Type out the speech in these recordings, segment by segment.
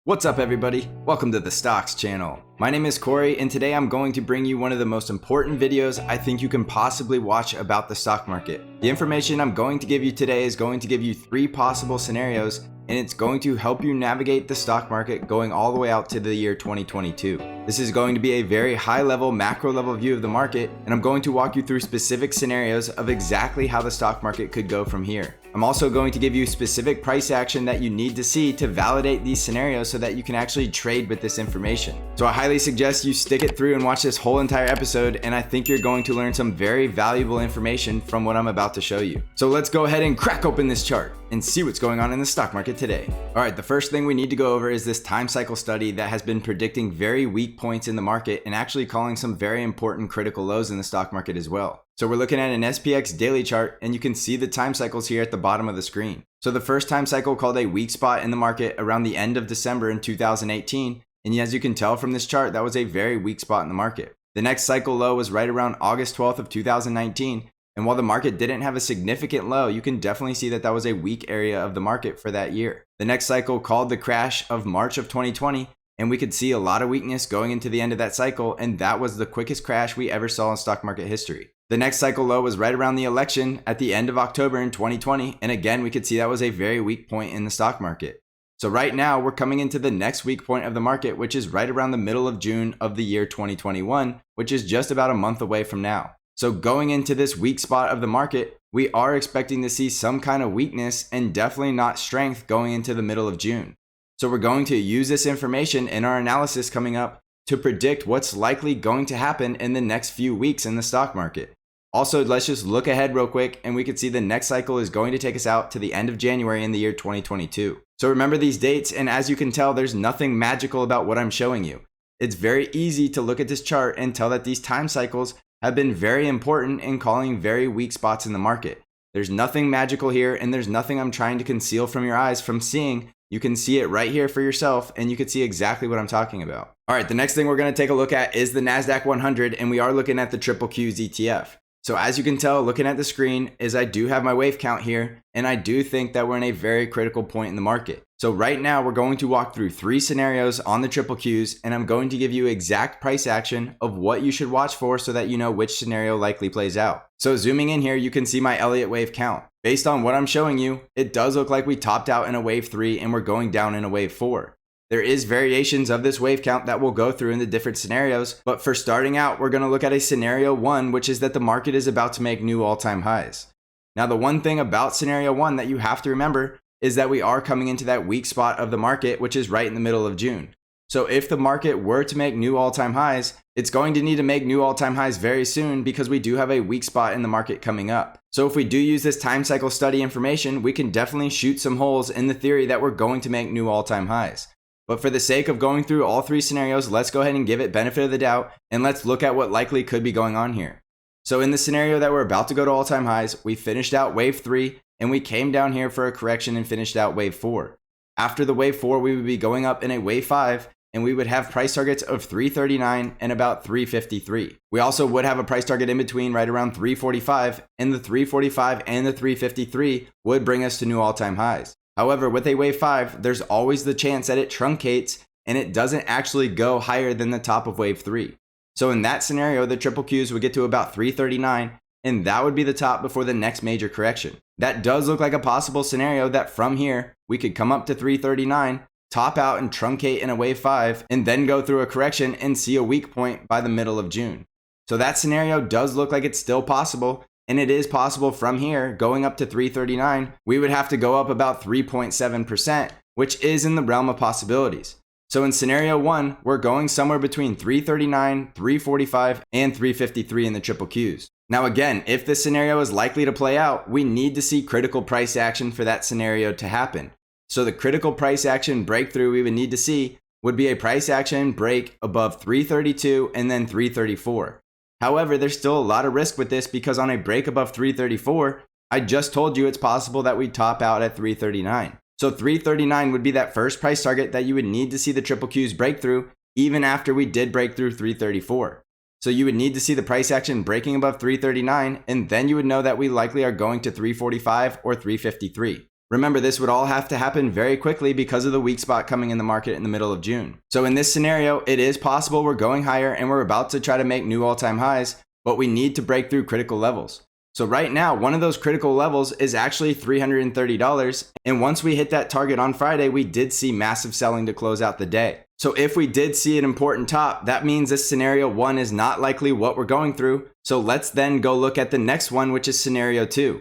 What's up everybody? Welcome to the Stocks channel. My name is Cory and today I'm going to bring you one of the most important videos I think you can possibly watch about the stock market. The information I'm going to give you today is going to give you 3 possible scenarios and it's going to help you navigate the stock market going all the way out to the year 2022. This is going to be a very high level, macro level view of the market, and I'm going to walk you through specific scenarios of exactly how the stock market could go from here. I'm also going to give you specific price action that you need to see to validate these scenarios so that you can actually trade with this information. So I highly suggest you stick it through and watch this whole entire episode, and I think you're going to learn some very valuable information from what I'm about to show you. So let's go ahead and crack open this chart and see what's going on in the stock market today. Alright, the first thing we need to go over is this time cycle study that has been predicting very weak points in the market and actually calling some very important critical lows in the stock market as well. So we're looking at an SPX daily chart and you can see the time cycles here at the bottom of the screen. So the first time cycle called a weak spot in the market around the end of December in 2018, and as you can tell from this chart, that was a very weak spot in the market. The next cycle low was right around August 12th of 2019, and while the market didn't have a significant low, you can definitely see that that was a weak area of the market for that year. The next cycle called the crash of March of 2020, and we could see a lot of weakness going into the end of that cycle, and that was the quickest crash we ever saw in stock market history. The next cycle low was right around the election at the end of October in 2020, and again we could see that was a very weak point in the stock market. So right now we're coming into the next weak point of the market, which is right around the middle of June of the year 2021, which is just about a month away from now. So going into this weak spot of the market, we are expecting to see some kind of weakness and definitely not strength going into the middle of June. So we're going to use this information in our analysis coming up to predict what's likely going to happen in the next few weeks in the stock market. Also, let's just look ahead real quick and we can see the next cycle is going to take us out to the end of January in the year 2022. So remember these dates, and as you can tell, there's nothing magical about what I'm showing you. It's very easy to look at this chart and tell that these time cycles have been very important in calling very weak spots in the market. There's nothing magical here and there's nothing I'm trying to conceal from your eyes from seeing. You can see it right here for yourself and you can see exactly what I'm talking about. All right, the next thing we're going to take a look at is the NASDAQ 100, and we are looking at the QQQ ETF. So as you can tell, looking at the screen, is I do have my wave count here, and I do think that we're in a very critical point in the market. So right now we're going to walk through 3 scenarios on the QQQs, and I'm going to give you exact price action of what you should watch for so that you know which scenario likely plays out. So zooming in here, you can see my Elliott wave count. Based on what I'm showing you, it does look like we topped out in a wave 3 and we're going down in a wave 4. There is variations of this wave count that we'll go through in the different scenarios, but for starting out, we're going to look at a scenario 1, which is that the market is about to make new all-time highs. Now, the one thing about scenario 1 that you have to remember is that we are coming into that weak spot of the market, which is right in the middle of June. So if the market were to make new all-time highs, it's going to need to make new all-time highs very soon because we do have a weak spot in the market coming up. So if we do use this time cycle study information, we can definitely shoot some holes in the theory that we're going to make new all-time highs. But for the sake of going through all 3 scenarios, let's go ahead and give it benefit of the doubt and let's look at what likely could be going on here. So in the scenario that we're about to go to all-time highs, we finished out wave 3 and we came down here for a correction and finished out wave 4. After the wave 4, we would be going up in a wave 5 and we would have price targets of 339 and about 353. We also would have a price target in between right around 345, and the 345 and the 353 would bring us to new all-time highs. However, with a wave 5, there's always the chance that it truncates and it doesn't actually go higher than the top of wave 3. So in that scenario, the QQQs would get to about 339 and that would be the top before the next major correction. That does look like a possible scenario that from here, we could come up to 339, top out and truncate in a wave 5, and then go through a correction and see a weak point by the middle of June. So that scenario does look like it's still possible. And it is possible from here, going up to 339, we would have to go up about 3.7%, which is in the realm of possibilities. So in scenario 1, we're going somewhere between 339, 345, and 353 in the QQQs. Now again, if this scenario is likely to play out, we need to see critical price action for that scenario to happen. So the critical price action breakthrough we would need to see would be a price action break above 332 and then 334. However, there's still a lot of risk with this because on a break above 334, I just told you it's possible that we top out at 339. So 339 would be that first price target that you would need to see the QQQs break through even after we did break through 334. So you would need to see the price action breaking above 339 and then you would know that we likely are going to 345 or 353. Remember, this would all have to happen very quickly because of the weak spot coming in the market in the middle of June. So in this scenario, it is possible we're going higher and we're about to try to make new all-time highs, but we need to break through critical levels. So right now, one of those critical levels is actually $330. And once we hit that target on Friday, we did see massive selling to close out the day. So if we did see an important top, that means this scenario 1 is not likely what we're going through. So let's then go look at the next one, which is scenario 2.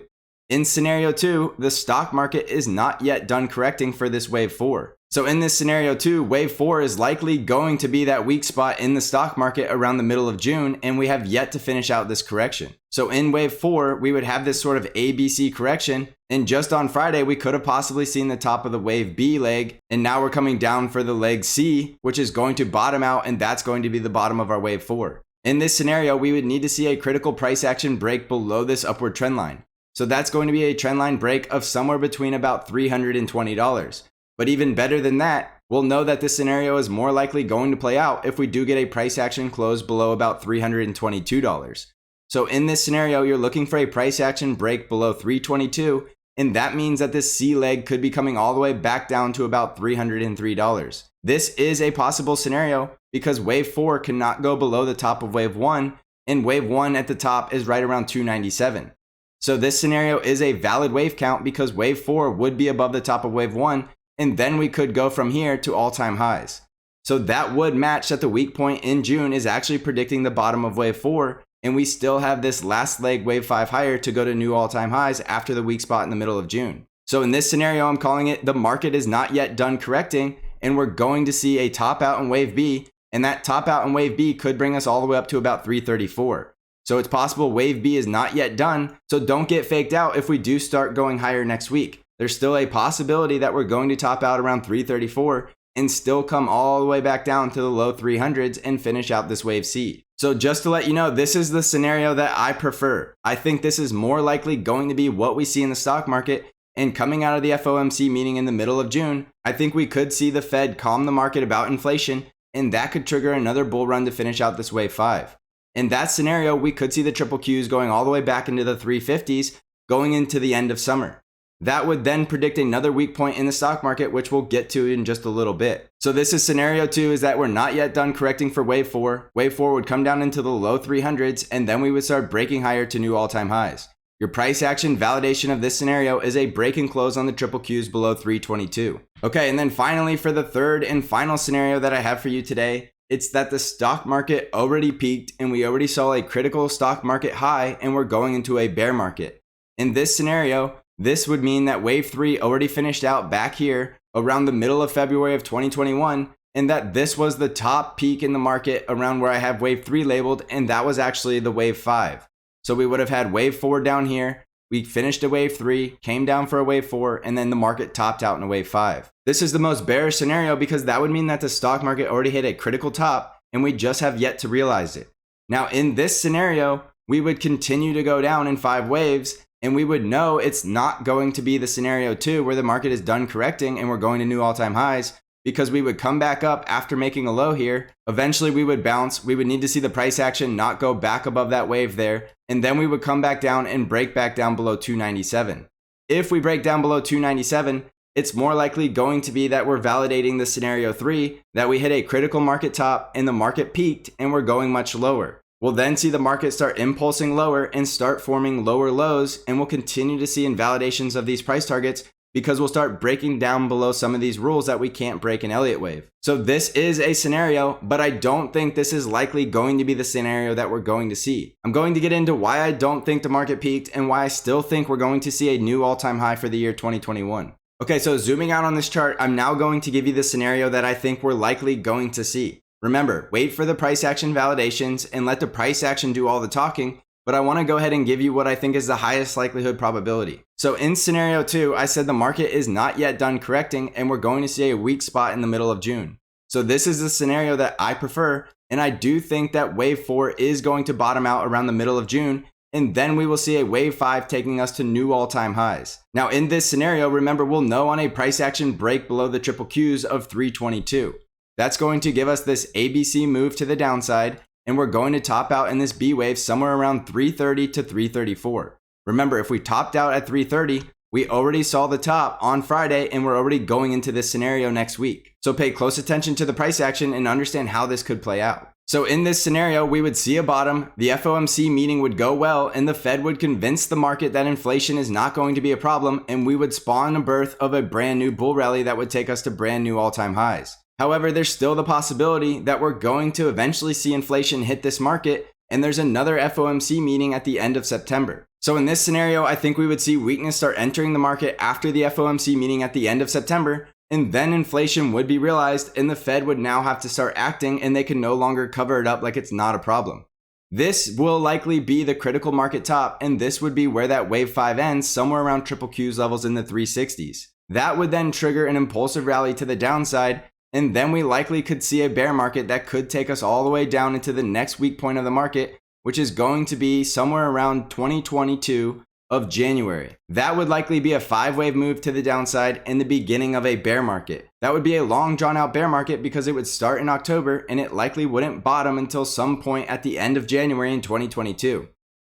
In scenario 2, the stock market is not yet done correcting for this wave 4. So in this scenario 2, wave 4 is likely going to be that weak spot in the stock market around the middle of June, and we have yet to finish out this correction. So in wave 4, we would have this sort of ABC correction, and just on Friday, we could have possibly seen the top of the wave B leg, and now we're coming down for the leg C, which is going to bottom out, and that's going to be the bottom of our wave 4. In this scenario, we would need to see a critical price action break below this upward trend line. So that's going to be a trend line break of somewhere between about $320. But even better than that, we'll know that this scenario is more likely going to play out if we do get a price action close below about $322. So in this scenario, you're looking for a price action break below $322, and that means that this C leg could be coming all the way back down to about $303. This is a possible scenario because wave 4 cannot go below the top of wave 1, and wave 1 at the top is right around 297. So this scenario is a valid wave count because wave 4 would be above the top of wave 1, and then we could go from here to all-time highs. So that would match that the weak point in June is actually predicting the bottom of wave 4, and we still have this last leg wave 5 higher to go to new all-time highs after the weak spot in the middle of June. So in this scenario, I'm calling it the market is not yet done correcting, and we're going to see a top out in wave B, and that top out in wave B could bring us all the way up to about 334. So it's possible wave B is not yet done, so don't get faked out if we do start going higher next week. There's still a possibility that we're going to top out around 334 and still come all the way back down to the low 300s and finish out this wave C. So just to let you know, this is the scenario that I prefer. I think this is more likely going to be what we see in the stock market, and coming out of the FOMC meeting in the middle of June, I think we could see the Fed calm the market about inflation, and that could trigger another bull run to finish out this wave 5. In that scenario, we could see the triple Qs going all the way back into the 350s going into the end of summer. That would then predict another weak point in the stock market, which we'll get to in just a little bit. So this is scenario 2, is that we're not yet done correcting for wave 4. Wave 4 would come down into the low 300s, and then we would start breaking higher to new all-time highs. Your price action validation of this scenario is a break and close on the triple Qs below 322. Okay, and then finally for the third and final scenario that I have for you today, it's that the stock market already peaked and we already saw a critical stock market high and we're going into a bear market. In this scenario, this would mean that wave 3 already finished out back here around the middle of February of 2021, and that this was the top peak in the market around where I have wave 3 labeled, and that was actually the wave 5. So we would have had wave 4 down here, we finished a wave 3, came down for a wave 4, and then the market topped out in a wave 5. This is the most bearish scenario because that would mean that the stock market already hit a critical top and we just have yet to realize it. Now in this scenario, we would continue to go down in 5 waves, and we would know it's not going to be the scenario 2 where the market is done correcting and we're going to new all-time highs, because we would come back up after making a low here. Eventually we would bounce. We would need to see the price action not go back above that wave there, and then we would come back down and break back down below 297. If we break down below 297, it's more likely going to be that we're validating the scenario 3, that we hit a critical market top and the market peaked and we're going much lower. We'll then see the market start impulsing lower and start forming lower lows, and we'll continue to see invalidations of these price targets because we'll start breaking down below some of these rules that we can't break in Elliott Wave. So this is a scenario, but I don't think this is likely going to be the scenario that we're going to see. I'm going to get into why I don't think the market peaked and why I still think we're going to see a new all-time high for the year 2021. Okay, so zooming out on this chart, I'm now going to give you the scenario that I think we're likely going to see. Remember, wait for the price action validations and let the price action do all the talking, but I want to go ahead and give you what I think is the highest likelihood probability. So in scenario 2, I said the market is not yet done correcting and we're going to see a weak spot in the middle of June. So this is the scenario that I prefer, and I do think that wave 4 is going to bottom out around the middle of June, and then we will see a wave 5 taking us to new all-time highs. Now in this scenario, remember, we'll know on a price action break below the triple Qs of 322. That's going to give us this ABC move to the downside, and we're going to top out in this B wave somewhere around 330 to 334. Remember, if we topped out at 330, We already saw the top on Friday and we're already going into this scenario next week. So pay close attention to the price action and understand how this could play out. So in this scenario, we would see a bottom, the FOMC meeting would go well, and the Fed would convince the market that inflation is not going to be a problem, and we would spawn a birth of a brand new bull rally that would take us to brand new all-time highs. However, there's still the possibility that we're going to eventually see inflation hit this market, and there's another FOMC meeting at the end of September. So in this scenario, I think we would see weakness start entering the market after the FOMC meeting at the end of September, and then inflation would be realized and the Fed would now have to start acting and they can no longer cover it up like it's not a problem. This will likely be the critical market top, and this would be where that wave 5 ends, somewhere around QQQ's levels in the 360s. That would then trigger an impulsive rally to the downside, and then we likely could see a bear market that could take us all the way down into the next weak point of the market, which is going to be somewhere around 2022 of January. That would likely be a 5-wave move to the downside in the beginning of a bear market. That would be a long drawn out bear market because it would start in October and it likely wouldn't bottom until some point at the end of January in 2022.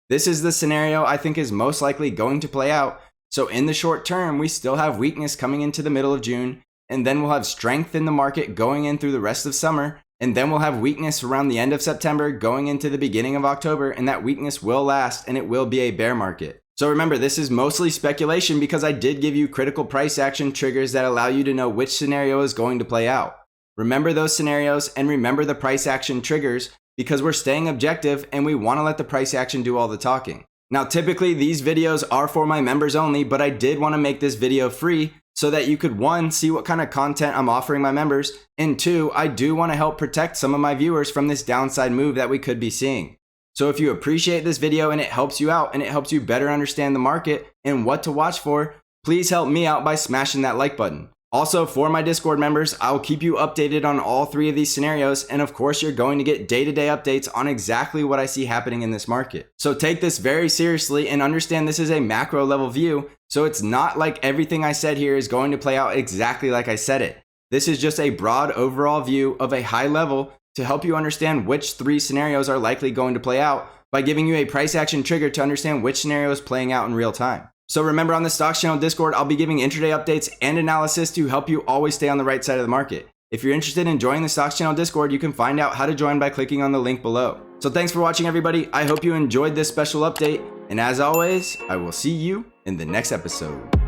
This is the scenario I think is most likely going to play out. So in the short term, we still have weakness coming into the middle of June, and then we'll have strength in the market going in through the rest of summer, and then we'll have weakness around the end of September going into the beginning of October, and that weakness will last and it will be a bear market. So remember, this is mostly speculation because I did give you critical price action triggers that allow you to know which scenario is going to play out. Remember those scenarios and remember the price action triggers because we're staying objective and we want to let the price action do all the talking. Now, typically these videos are for my members only, but I did want to make this video free so that you could, 1, see what kind of content I'm offering my members, and 2, I do want to help protect some of my viewers from this downside move that we could be seeing. So if you appreciate this video and it helps you out and it helps you better understand the market and what to watch for, please help me out by smashing that like button. Also, for my Discord members, I'll keep you updated on all 3 of these scenarios, and of course you're going to get day-to-day updates on exactly what I see happening in this market. So take this very seriously and understand this is a macro level view, so it's not like everything I said here is going to play out exactly like I said it. This is just a broad overall view of a high level to help you understand which 3 scenarios are likely going to play out by giving you a price action trigger to understand which scenario is playing out in real time. So remember, on the Stocks Channel Discord, I'll be giving intraday updates and analysis to help you always stay on the right side of the market. If you're interested in joining the Stocks Channel Discord, you can find out how to join by clicking on the link below. So thanks for watching, everybody. I hope you enjoyed this special update, and as always, I will see you in the next episode.